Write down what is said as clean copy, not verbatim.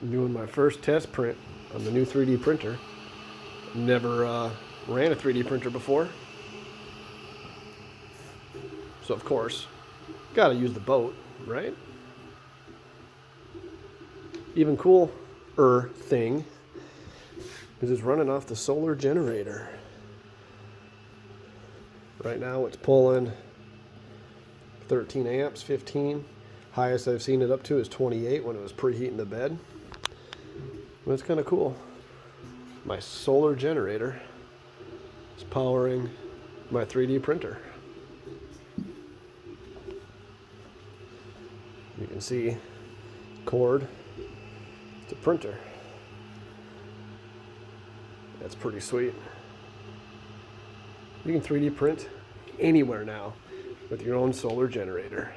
I'm doing my first test print on the new 3D printer. Never ran a 3D printer before. So of course, gotta use the boat, right? Even cooler thing is it's running off the solar generator. Right now it's pulling 13 amps, 15. Highest I've seen it up to is 28 when it was preheating the bed. But it's kind of cool. My solar generator is powering my 3D printer. You can see cord to printer. That's pretty sweet. You can 3D print anywhere now with your own solar generator.